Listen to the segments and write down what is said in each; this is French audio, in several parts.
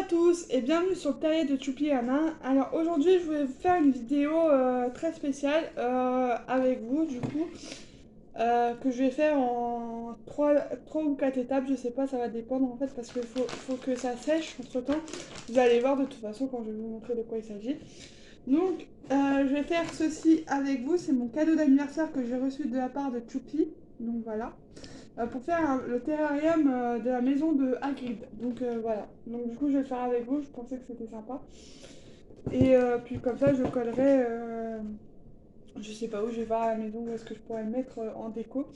tous et bienvenue sur le terrier de Choupi Anna. Alors aujourd'hui je voulais vous faire une vidéo très spéciale avec vous du coup que je vais faire en 3 ou 4 étapes, je sais pas, ça va dépendre en fait parce qu'il faut que ça sèche entre temps. Vous allez voir de toute façon quand je vais vous montrer de quoi il s'agit. Donc je vais faire ceci avec vous, c'est mon cadeau d'anniversaire que j'ai reçu de la part de Choupi. Donc voilà. Pour faire le terrarium de la maison de Hagrid. Donc voilà. Donc du coup je vais le faire avec vous, je pensais que c'était sympa. Et puis comme ça je le collerai, je sais pas où, je vais voir à la maison où est-ce que je pourrais le mettre en déco.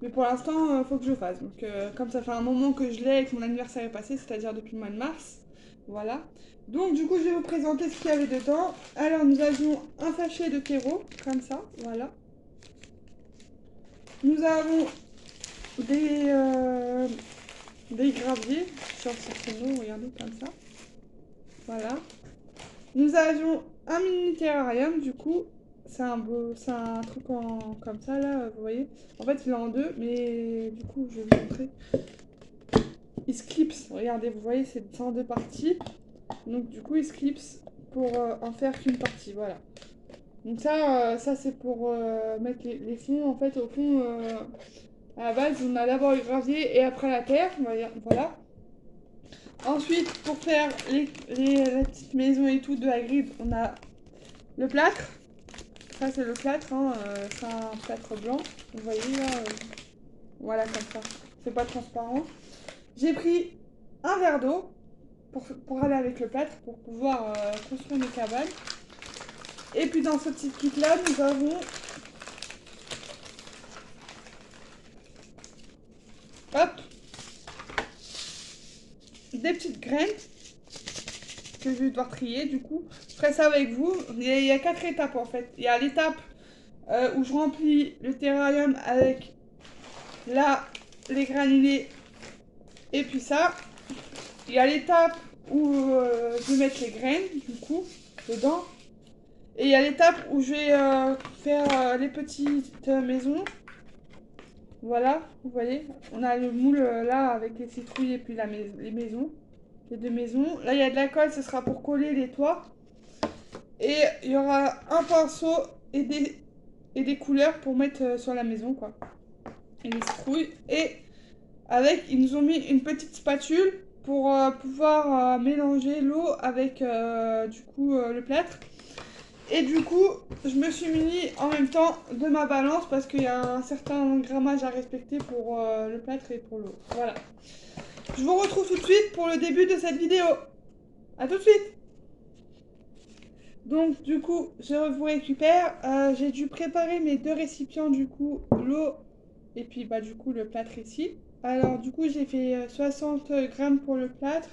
Mais pour l'instant faut que je le fasse. Donc comme ça fait un moment que je l'ai et que mon anniversaire est passé, c'est-à-dire depuis le mois de mars. Voilà. Donc du coup je vais vous présenter ce qu'il y avait dedans. Alors nous avions un sachet de terreau, comme ça, voilà. Nous avons des, euh, des graviers sur certains noms, regardez comme ça. Voilà. Nous avions un mini terrarium du coup. C'est un truc comme ça là, vous voyez. En fait il est en deux, mais du coup je vais vous montrer. Il se clipse, regardez, vous voyez c'est en deux parties. Donc du coup il se clipse pour en faire qu'une partie, voilà. Donc ça c'est pour mettre les fonds en fait au fond. À la base on a d'abord le gravier et après la terre, voilà. Ensuite, pour faire la petite maison et tout de Hagrid, on a le plâtre. Ça, c'est le plâtre, hein, c'est un plâtre blanc. Vous voyez là, voilà comme ça. C'est pas transparent. J'ai pris un verre d'eau pour aller avec le plâtre, pour pouvoir construire mes cabanes. Et puis dans ce petit kit là, nous avons hop, des petites graines que je vais devoir trier du coup. Je ferai ça avec vous. Il y a 4 étapes en fait. Il y a l'étape où je remplis le terrarium avec là les granulés et puis ça. Il y a l'étape où je vais mettre les graines du coup dedans. Et il y a l'étape où je vais faire les petites maisons. Voilà, vous voyez, on a le moule là avec les citrouilles et puis les maisons. Les deux maisons. Là il y a de la colle, ce sera pour coller les toits. Et il y aura un pinceau et des couleurs pour mettre sur la maison quoi. Et les citrouilles. Et avec, ils nous ont mis une petite spatule pour pouvoir mélanger l'eau avec du coup le plâtre. Et du coup, je me suis muni en même temps de ma balance parce qu'il y a un certain grammage à respecter pour le plâtre et pour l'eau. Voilà. Je vous retrouve tout de suite pour le début de cette vidéo. A tout de suite. Donc du coup, je vous récupère. J'ai dû préparer mes deux récipients du coup, l'eau et puis bah du coup le plâtre ici. Alors du coup j'ai fait 60 grammes pour le plâtre.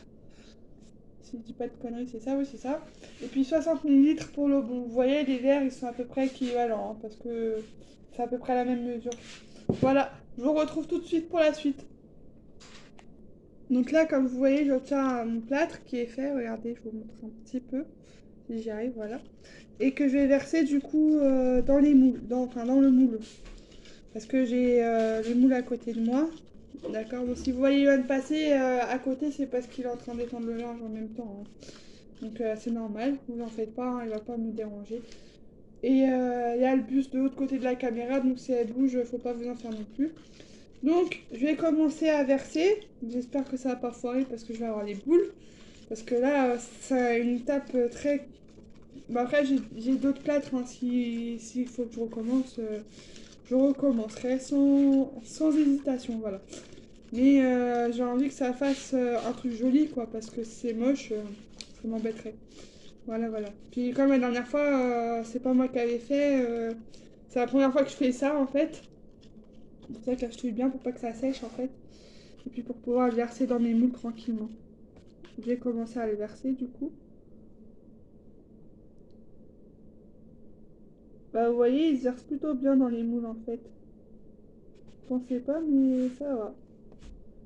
Si je dis pas de conneries, c'est ça, oui c'est ça. Et puis 60 millilitres pour l'eau. Bon, vous voyez, les verres ils sont à peu près équivalents hein, parce que c'est à peu près la même mesure. Voilà, je vous retrouve tout de suite pour la suite. Donc là, comme vous voyez, j'obtiens mon plâtre qui est fait. Regardez, je vous montre un petit peu si j'y arrive, voilà. Et que je vais verser du coup dans les moules, enfin dans le moule. Parce que j'ai le moule à côté de moi. D'accord, donc si vous voyez Yoann passer à côté, c'est parce qu'il est en train d'étendre le linge en même temps. Hein. Donc c'est normal, vous en faites pas, hein, il va pas me déranger. Et il y a le bus de l'autre côté de la caméra, donc si elle bouge, faut pas vous en faire non plus. Donc je vais commencer à verser. J'espère que ça va pas foirer parce que je vais avoir les boules. Parce que là, c'est une étape très... Bah après, j'ai d'autres plâtres, hein, s'il faut que je recommence, je recommencerai sans hésitation, voilà. Mais j'ai envie que ça fasse un truc joli, quoi, parce que si c'est moche, ça m'embêterait. Voilà, voilà. Puis comme la dernière fois, c'est pas moi qui avais fait, c'est la première fois que je fais ça, en fait. C'est pour ça que là, je touille bien pour pas que ça sèche, en fait. Et puis pour pouvoir le verser dans mes moules tranquillement. Je vais commencer à le verser, du coup. Bah, vous voyez, il se verse plutôt bien dans les moules, en fait. Je pensais pas, mais ça va.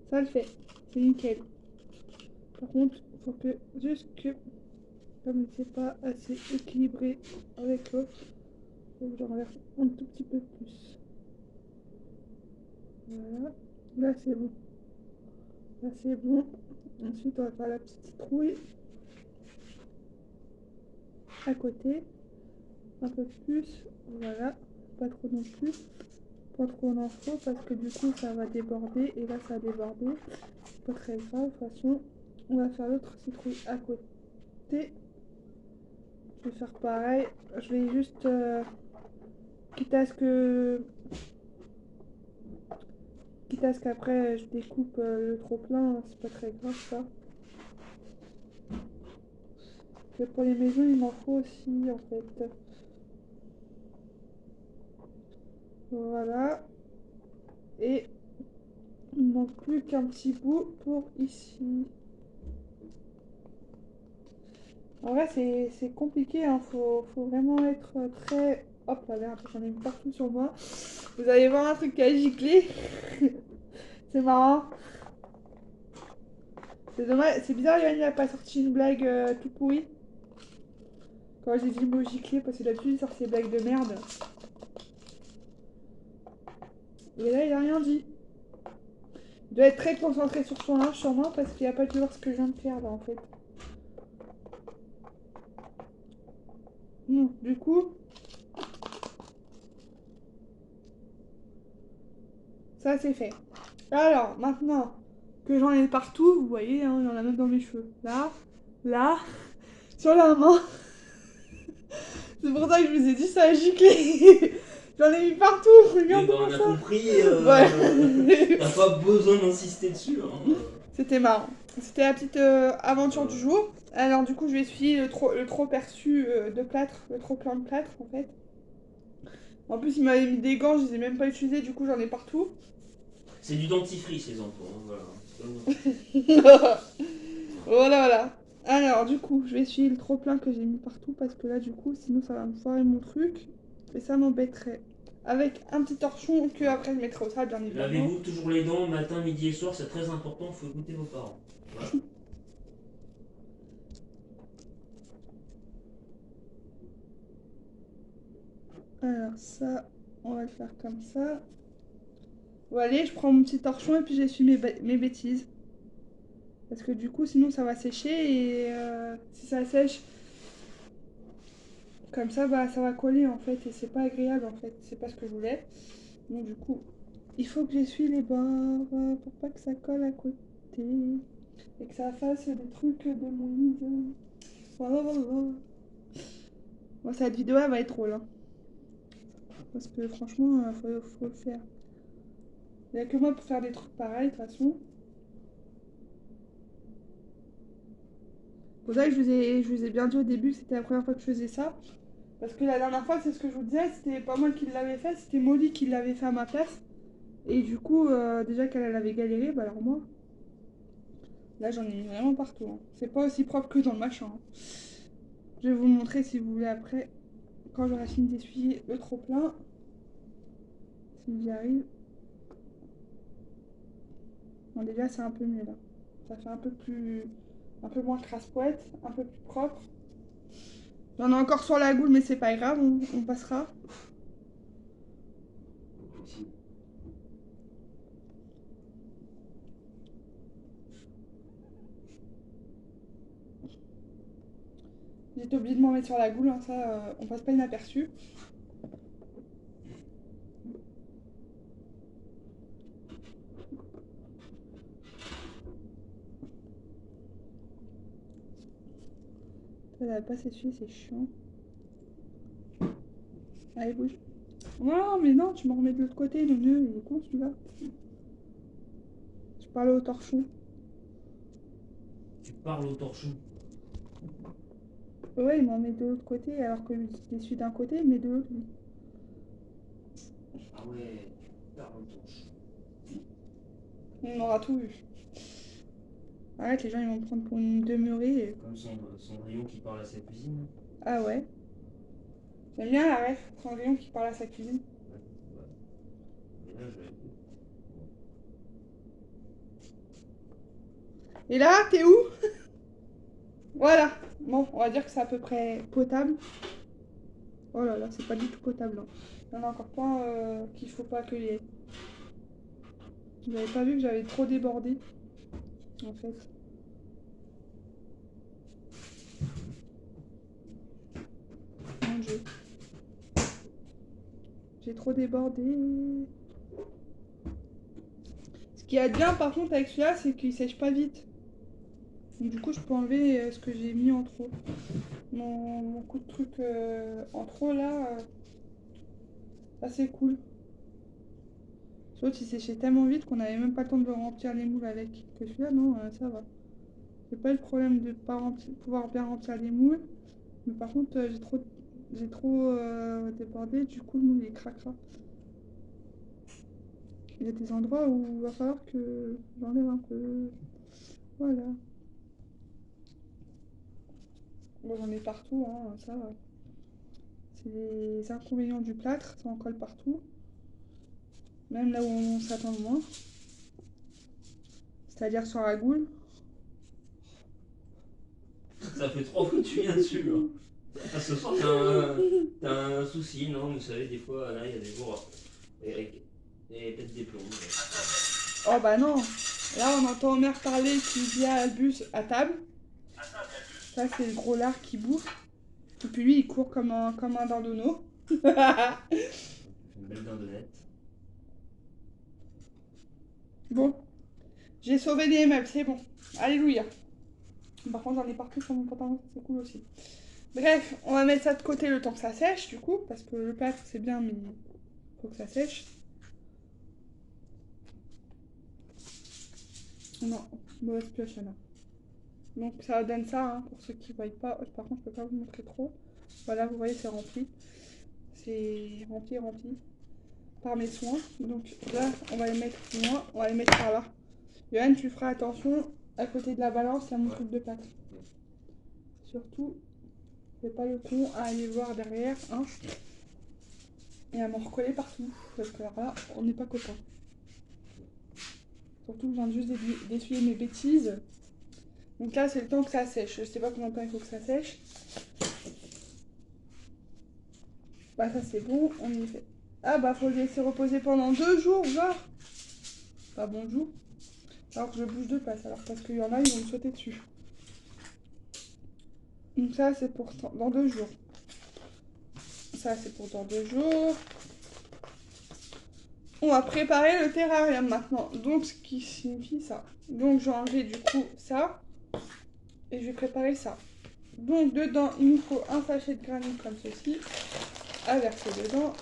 Ça le fait. C'est nickel. Par contre, faut que juste que comme c'est pas assez équilibré avec l'autre, faut que j'en renverse un tout petit peu plus. Voilà. Là c'est bon. Là c'est bon. Ensuite on va faire la petite citrouille à côté. Un peu plus. Voilà. Pas trop non plus. Pas trop en faut parce que du coup ça va déborder. Et là ça a débordé. Pas très grave. De toute façon, on va faire l'autre citrouille à côté. Je vais faire pareil. Je vais juste... quitte à ce que... Quitte à ce qu'après je découpe le trop plein, c'est pas très grave ça. Que pour les maisons il m'en faut aussi en fait. Voilà. Et il ne manque plus qu'un petit bout pour ici. En vrai c'est compliqué, hein. Faut vraiment être très... Hop là, merde, j'en ai mis partout sur moi. Vous allez voir un truc qui a giclé. C'est marrant. C'est dommage, c'est bizarre, Yoann n'a pas sorti une blague tout pourrie. Quand j'ai dit le mot giclé, parce que d'habitude il sort ses blagues de merde. Et là il a rien dit. Il doit être très concentré sur son linge sûrement parce qu'il a pas dû voir ce que je viens de faire là en fait. Bon, du coup, ça c'est fait. Alors maintenant que j'en ai partout, vous voyez, hein, il y en a même dans mes cheveux. Là, là, sur la main. C'est pour ça que je vous ai dit ça a giclé. J'en ai mis partout, Mais bah, regarde-moi on a ça. compris, Ouais. t'as pas besoin d'insister dessus. Hein. C'était marrant. C'était la petite aventure du jour. Alors du coup je vais essuyer le trop perçu de plâtre, le trop plein de plâtre en fait. En plus il m'avait mis des gants, je les ai même pas utilisés, du coup j'en ai partout. C'est du dentifrice les enfants, hein, voilà. Voilà voilà. Alors du coup je vais essuyer le trop plein que j'ai mis partout parce que là du coup sinon ça va me foirer mon truc. Et ça m'embêterait. Avec un petit torchon que après je mettrai au sable bien évidemment. Lavez-vous toujours les dents matin, midi et soir, c'est très important, faut écouter vos parents. Voilà. Alors ça, on va le faire comme ça. Bon allez, je prends mon petit torchon et puis j'essuie mes bêtises. Parce que du coup, sinon ça va sécher et si ça sèche comme ça, bah ça va coller en fait et c'est pas agréable en fait. C'est pas ce que je voulais. Donc du coup, il faut que j'essuie les bords pour pas que ça colle à côté et que ça fasse des trucs de mouise. Voilà, voilà. Bon, cette vidéo elle va être drôle. Hein. Parce que franchement, faut le faire. Il n'y a que moi pour faire des trucs pareils de toute façon. C'est pour ça que je vous ai bien dit au début que c'était la première fois que je faisais ça. Parce que la dernière fois, c'est ce que je vous disais, c'était pas moi qui l'avais fait, c'était Molly qui l'avait fait à ma place. Et du coup, déjà qu'elle avait galéré, bah alors moi, là j'en ai mis vraiment partout. Hein. C'est pas aussi propre que dans le machin. Hein. Je vais vous montrer si vous voulez après, quand j'aurai fini d'essuyer le trop plein. Si j'y arrive. Bon, déjà c'est un peu mieux là. Ça fait un peu moins crasse-poète, un peu plus propre. J'en ai encore sur la goule, mais c'est pas grave, on passera. J'étais obligée de m'en mettre sur la goule, hein, ça, on passe pas inaperçu. Ça va pas s'essuyer, c'est chiant. Allez, bouge. Non, mais non, tu m'en remets de l'autre côté, le nœud, il est con celui-là. Je parlais au torchon. Tu parles au torchon. Ouais, il m'en met de l'autre côté, alors que je suis d'un côté, mais de l'autre, lui. Ah ouais, tu parles au torchon. On aura tout vu. Arrête, les gens ils vont me prendre pour une demeurée. Comme Cendrillon qui parle à sa cuisine. Ah ouais. J'aime bien la ref, Cendrillon qui parle à sa cuisine. Ouais, ouais. Mais là, je vais... Et là, t'es où? Voilà. Bon, on va dire que c'est à peu près potable. Oh là là, c'est pas du tout potable. Hein. Il y en a encore plein qu'il faut pas accueillir. Vous avez pas vu que j'avais trop débordé. en fait. Mon Dieu. J'ai trop débordé. Ce qui est bien par contre avec celui-là, c'est qu'il sèche pas vite. Donc du coup, je peux enlever ce que j'ai mis en trop. Mon coup de truc en trop là, ça c'est cool. L'autre il séchait tellement vite qu'on n'avait même pas le temps de remplir les moules avec. Que celui-là, non, ça va. J'ai pas eu le problème de pas pouvoir bien remplir les moules. Mais par contre, j'ai trop débordé, du coup le moule il craquera. Il y a des endroits où il va falloir que j'enlève un peu. Voilà. Bon, j'en ai partout, hein, ça. C'est les inconvénients du plâtre, ça en colle partout. Même là où on s'attend le moins. C'est-à-dire sur la goule. Ça fait 3 fois que tu viens dessus. Hein. Ah, ce soir, t'as un souci, non? Vous savez, des fois, là, il y a des jours. Et peut-être des plombs. Oh bah non. Là, on entend mère parler qui dit à Albus à table. Ça, c'est le gros lard qui bouffe. Et puis lui, il court comme un dindonneau. Une belle dindonnette. Bon, j'ai sauvé des meubles, c'est bon. Alléluia. Par contre, j'en ai partout sur mon pantalon, c'est cool aussi. Bref, on va mettre ça de côté le temps que ça sèche, du coup, parce que le plâtre, c'est bien, mais il faut que ça sèche. Non, mauvaise pioche, là. Donc ça donne ça, hein, pour ceux qui ne voient pas. Par contre, je peux pas vous montrer trop. Voilà, vous voyez, c'est rempli. C'est rempli, rempli par mes soins. Donc là, on va les mettre loin, on va les mettre par là. Johan, tu feras attention, à côté de la balance, il y a mon truc de pâte. Surtout, fais pas le con à aller voir derrière, hein, et à m'en recoller partout. Parce que là, on n'est pas copains. Surtout, je viens juste d'essuyer mes bêtises. Donc là, c'est le temps que ça sèche. Je sais pas combien de temps il faut que ça sèche. Bah ça c'est bon, on y fait. Ah bah faut le laisser reposer pendant 2 jours, genre. Pas bonjour. Alors que je bouge de place, alors parce qu'il y en a, ils vont me sauter dessus. Donc ça c'est pour dans 2 jours. Ça c'est pour dans 2 jours. On va préparer le terrarium maintenant. Donc ce qui signifie ça. Donc j'ai enlevé du coup ça. Et je vais préparer ça. Donc dedans il nous faut un sachet de granit comme ceci. À verser dedans.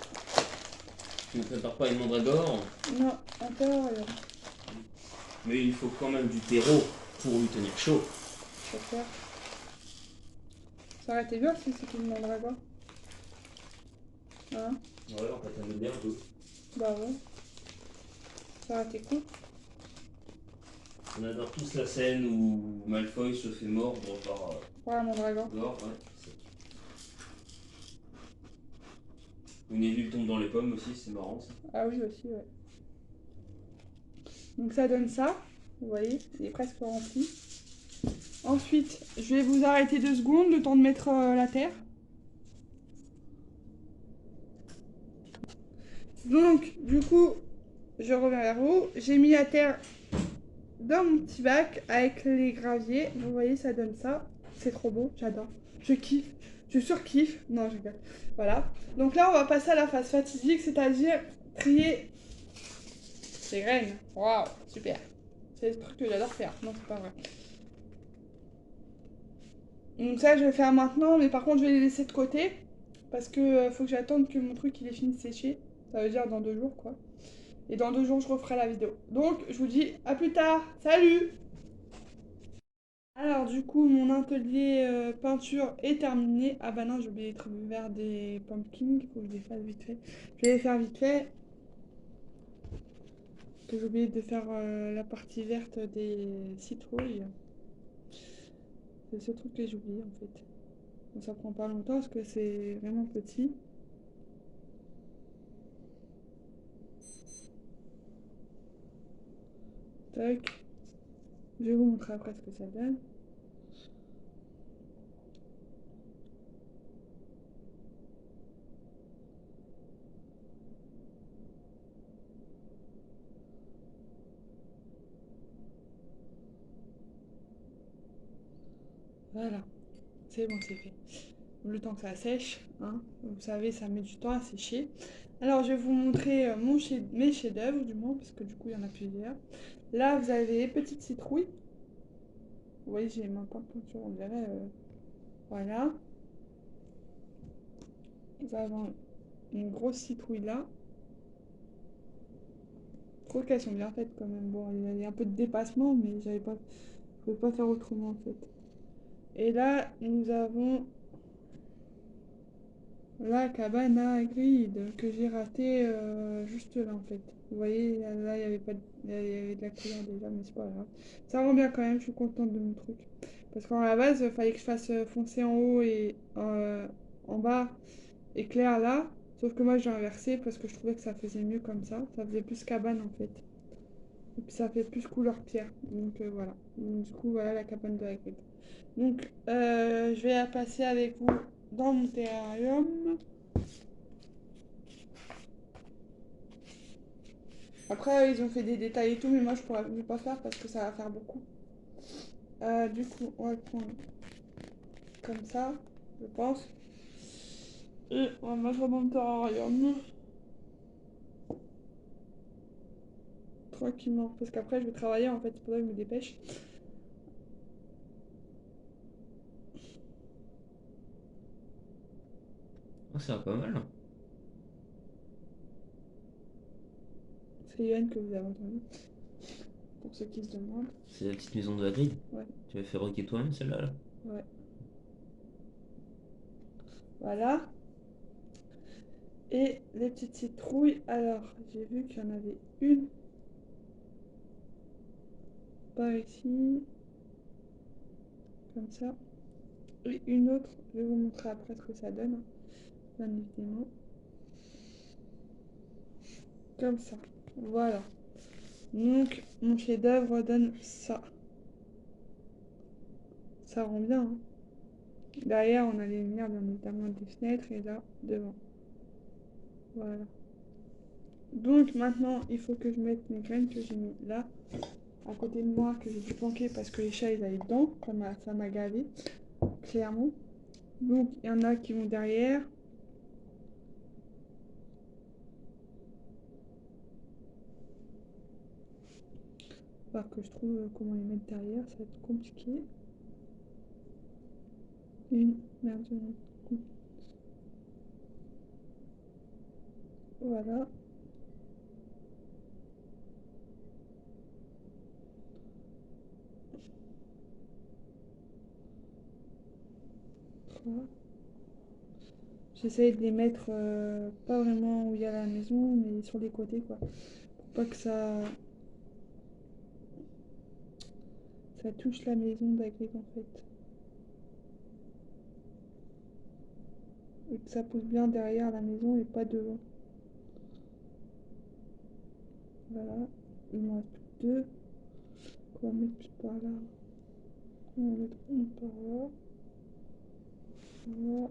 Tu ne prépares pas une mandragore? Non, un terrarium. Mais il faut quand même du terreau pour lui tenir chaud. Je vais faire. Ça aurait été bien si c'était une mandragore. Hein? Ouais, en fait, ça me bien un peu. Bah ouais. Ça aurait été cool. On adore tous la scène où Malfoy se fait mordre par Voilà mon dragon. Gore, ouais. Où Neville tombe dans les pommes aussi, c'est marrant ça. Ah oui aussi, ouais. Donc ça donne ça. Vous voyez, il est presque rempli. Ensuite, je vais vous arrêter 2 secondes, le temps de mettre la terre. Donc, du coup, je reviens vers vous. J'ai mis la terre dans mon petit bac avec les graviers. Vous voyez, ça donne ça. C'est trop beau, j'adore. Je kiffe. Je surkiffe. Non, je rigole. Voilà. Donc là, on va passer à la phase fatidique, c'est-à-dire trier les graines. Waouh, super. C'est le truc que j'adore faire. Non, c'est pas vrai. Donc ça, je vais le faire maintenant, mais par contre, je vais les laisser de côté. Parce que faut que j'attende que mon truc il est fini de sécher. Ça veut dire dans 2 jours, quoi. Et dans 2 jours, je referai la vidéo. Donc, je vous dis à plus tard. Salut! Alors, du coup, mon atelier peinture est terminé. Ah bah non, j'ai oublié les trucs verts des pumpkins. Il faut que je les fasse vite fait. Je vais les faire vite fait. Que j'ai oublié de faire la partie verte des citrouilles. C'est ce truc que j'ai oublié en fait. Bon, ça prend pas longtemps parce que c'est vraiment petit. Tac. Je vais vous montrer après ce que ça donne. Voilà, c'est bon, c'est fait. Le temps que ça sèche, hein. Vous savez, ça met du temps à sécher. Alors, je vais vous montrer mes chefs-d'œuvre, du moins, parce que du coup, il y en a plusieurs. Là, vous avez petite citrouille. Vous voyez, j'ai ma peinture, on dirait. Voilà. Nous avons une grosse citrouille là. Je trouve qu'elles sont bien faites quand même. Bon, il y a un peu de dépassement, mais je ne pouvais pas faire autrement en fait. Et là, nous avons la cabane à Hagrid que j'ai raté juste là en fait. Vous voyez, là, il y avait pas de... il y avait de la couleur déjà, mais c'est pas grave. Ça rend bien quand même, je suis contente de mon truc. Parce qu'en la base, il fallait que je fasse foncé en haut et en bas et clair là. Sauf que moi j'ai inversé parce que je trouvais que ça faisait mieux comme ça. Ça faisait plus cabane en fait. Et puis ça fait plus couleur pierre. Donc voilà. Donc, du coup, voilà la cabane de Hagrid. Donc je vais la passer avec vous dans mon terrarium. Après, ils ont fait des détails et tout, mais moi je vais pas faire parce que ça va faire beaucoup. Du coup, on va le prendre comme ça, je pense. Et on va mettre dans le terrarium. Tranquillement. Parce qu'après, je vais travailler en fait, c'est pour ça que je me dépêche. Ah, ça va pas mal. C'est Yann que vous avez entendu. Pour ceux qui se demandent. C'est la petite maison de Hagrid. Ouais. Tu vas fabriquer toi-même celle-là là. Ouais. Voilà. Et les petites citrouilles. Alors, j'ai vu qu'il y en avait une par ici. Comme ça. Et une autre. Je vais vous montrer après ce que ça donne. Bien évidemment. Comme ça. Voilà. Donc, mon chef-d'œuvre donne ça. Ça rend bien, hein. Derrière, on a les lumières, bien évidemment, des fenêtres. Et là, devant. Voilà. Donc, maintenant, il faut que je mette mes graines que j'ai mis là. À côté de moi, que j'ai dû planquer parce que les chats, ils allaient dedans. Ça m'a gavé. Clairement. Donc, il y en a qui vont derrière. Faut que je trouve comment les mettre derrière. Ça va être compliqué. Une. Merde. Voilà. Voilà. J'essaye de les mettre pas vraiment où il y a la maison, mais sur les côtés, quoi. Pour pas que ça touche la maison d'Agric, en fait. Et que ça pousse bien derrière la maison et pas devant. Voilà. Il m'en reste plus que deux. On va mettre plus par là. On va mettre une par là. Voilà.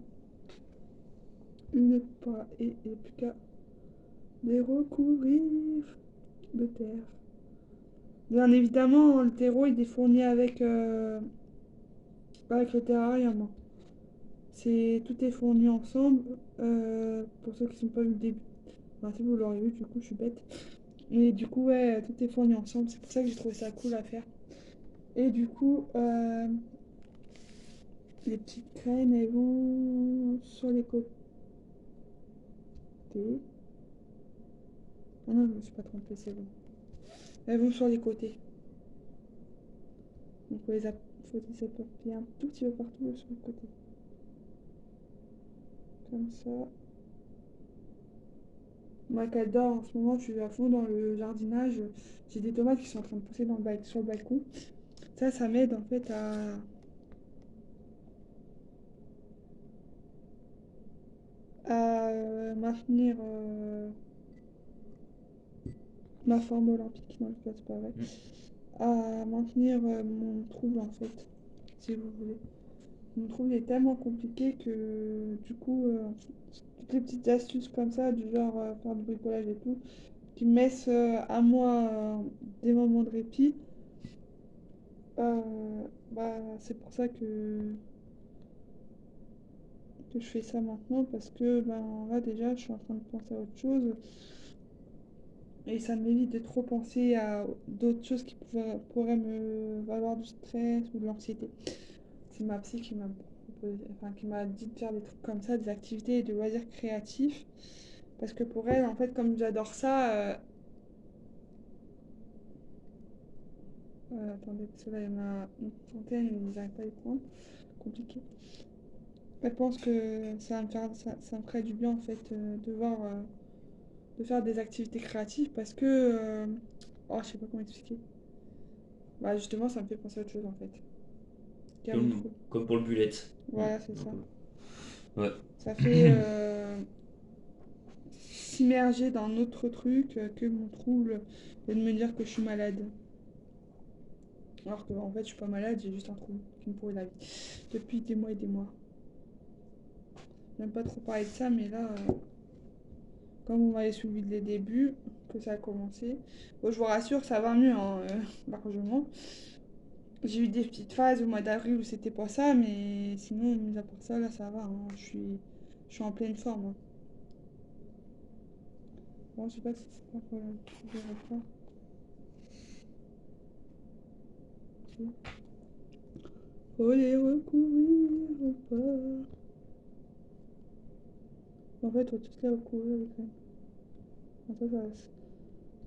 Une par là. Et il n'y a plus qu'à les recouvrir de terre. Bien évidemment, le terreau il est fourni avec le terrarium, hein. Tout est fourni ensemble. Pour ceux qui ne sont pas vu le début. Enfin, si vous l'aurez vu, du coup, je suis bête. Mais du coup, ouais, tout est fourni ensemble. C'est pour ça que j'ai trouvé ça cool à faire. Et du coup, les petites graines, elles vont sur les côtés. Ah non, je me suis pas trompée, c'est bon. Elles vont sur les côtés. Donc, faut les appuyer un tout petit peu partout sur le côté. Comme ça. Moi, qu'adore, en ce moment, je suis à fond dans le jardinage. J'ai des tomates qui sont en train de pousser sur le balcon. Ça m'aide en fait à maintenir ma forme olympique. Non, c'est pas vrai. À maintenir mon trouble en fait, si vous voulez. Mon trouble est tellement compliqué que du coup, toutes les petites astuces comme ça, du genre faire du bricolage et tout, qui me laissent à moi des moments de répit, Bah, c'est pour ça que je fais ça maintenant, parce que ben là déjà je suis en train de penser à autre chose et ça m'évite de trop penser à d'autres choses qui pourraient me valoir du stress ou de l'anxiété. C'est ma psy qui m'a proposé, enfin qui m'a dit de faire des trucs comme ça, des activités et des loisirs créatifs, parce que pour elle en fait comme j'adore ça, attendez parce que là il y en a une centaine et ils n'arrivent pas à les prendre, compliqué. Elle pense que ça va me faire, ça me ferait du bien en fait de voir de faire des activités créatives parce que oh je sais pas comment expliquer, bah justement ça me fait penser à autre chose en fait qui a mon Comme, trou, comme pour le bullet. voilà c'est Un ça, peu. Ouais. ça fait s'immerger dans un autre truc que mon trouble et de me dire que je suis malade, alors que en fait je suis pas malade, j'ai juste un trouble qui me pourrit la vie depuis des mois et des mois. J'aime pas trop parler de ça mais là comme vous m'avez suivi dès le début que ça a commencé, bon je vous rassure ça va mieux hein, largement. J'ai eu des petites phases au mois d'avril où c'était pas ça, mais sinon, mis à part ça, là, ça va. Hein. Je suis en pleine forme. Hein. Bon, je sais pas si c'est pas pour le repas. Ok. Faut les recouvrir ou pas. En fait, faut tous les recouvrir les crèmes. En fait,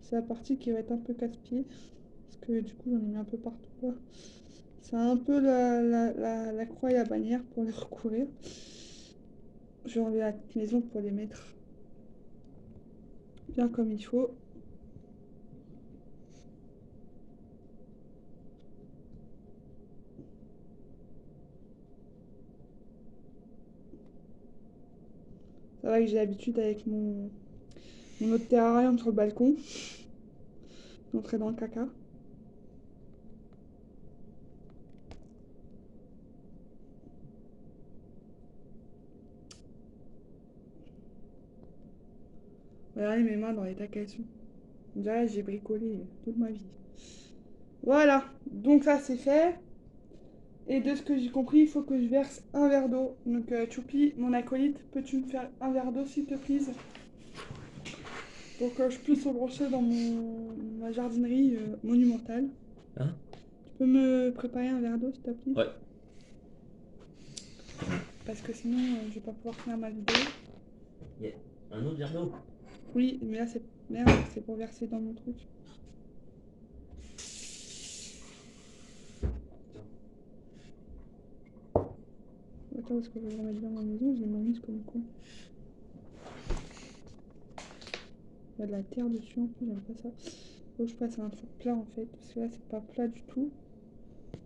c'est la partie qui va être un peu casse-pied. Parce que du coup, j'en ai mis un peu partout. Là. C'est un peu la croix et la bannière pour les recouvrir. Je vais enlever la maison pour les mettre bien comme il faut. Ça va que j'ai l'habitude avec mon autre terrarium sur le balcon, d'entrer dans le caca. Regardez mes mains dans l'état qu'elles sont. On dirait que j'ai bricolé toute ma vie. Voilà, donc ça c'est fait. Et de ce que j'ai compris, il faut que je verse un verre d'eau. Donc Choupi, mon acolyte, peux-tu me faire un verre d'eau s'il te plaît pour que je puisse se brancher dans ma jardinerie monumentale. Hein? Tu peux me préparer un verre d'eau s'il te plaît? Ouais. Parce que sinon je vais pas pouvoir finir ma vidéo. Il y a un autre verre d'eau. Oui, mais là c'est merde, c'est pour verser dans mon truc. Attends, parce que je vais remettre bien ma maison, je l'ai mise comme con. Il y a de la terre dessus en plus, j'aime pas ça. Faut que je passe à un truc plat en fait, parce que là c'est pas plat du tout.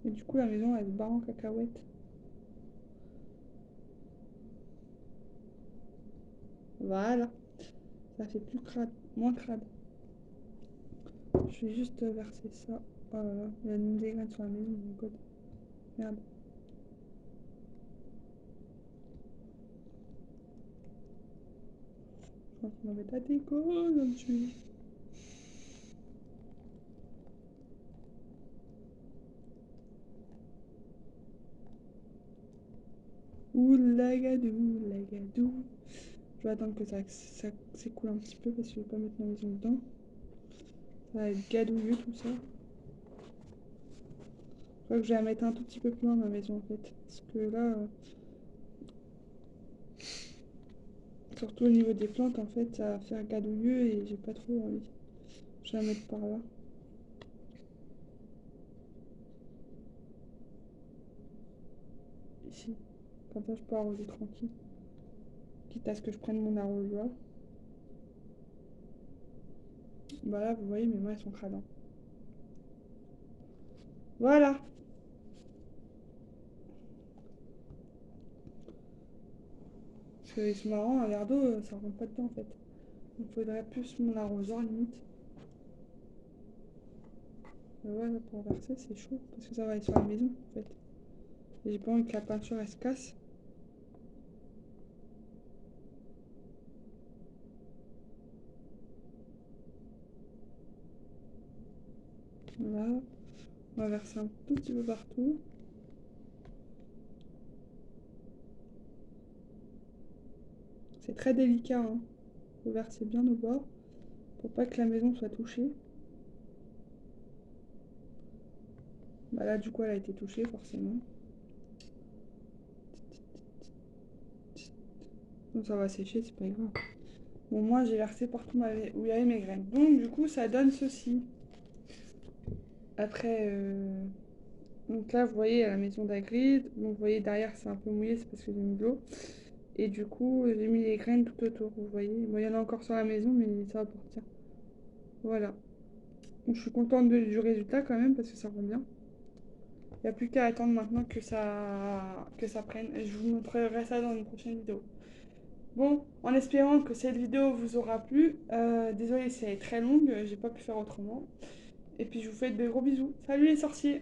Et du coup la maison elle se barre en cacahuète. Voilà, ça fait plus crade, moins crade. Je vais juste verser ça. Oh là là, il y a une dégraine sur la maison, mon god. Merde. Je pense qu'on avait ta déco là-dessus. Oulagadou, lagadou. Je vais attendre que ça s'écoule un petit peu parce que je vais pas mettre ma maison dedans. Ça va être gadouilleux tout ça. Je crois que je vais la mettre un tout petit peu plus loin ma maison en fait. Parce que là, surtout au niveau des plantes en fait, ça va faire gadouilleux et j'ai pas trop envie. Je vais la mettre par là. Ici. Comme ça je peux arroser tranquille. Quitte à ce que je prenne mon arrosoir. Bah là vous voyez mes mains elles sont cradins. Voilà. Parce que c'est marrant, un verre d'eau ça rentre pas dedans en fait. Il faudrait plus mon arrosoir limite. Mais ouais là pour verser c'est chaud. Parce que ça va aller sur la maison en fait. Et j'ai pas envie que la peinture elle se casse. Là. On va verser un tout petit peu partout. C'est très délicat, hein. Faut verser bien au bord pour pas que la maison soit touchée. Bah là, du coup, elle a été touchée, forcément. Donc ça va sécher, c'est pas grave. Bon, moi, j'ai versé partout où il y avait mes graines. Donc, du coup, ça donne ceci. Après, donc là, vous voyez, à la maison d'Agrid. Donc, vous voyez, derrière, c'est un peu mouillé, c'est parce que j'ai mis de l'eau. Et du coup, j'ai mis les graines tout autour, vous voyez. Bon, il y en a encore sur la maison, mais ça va partir. Voilà. Donc, je suis contente du résultat quand même, parce que ça rend bien. Il n'y a plus qu'à attendre maintenant que ça prenne. Et je vous montrerai ça dans une prochaine vidéo. Bon, en espérant que cette vidéo vous aura plu. Désolée si elle est très longue, j'ai pas pu faire autrement. Et puis je vous fais de gros bisous. Salut les sorciers!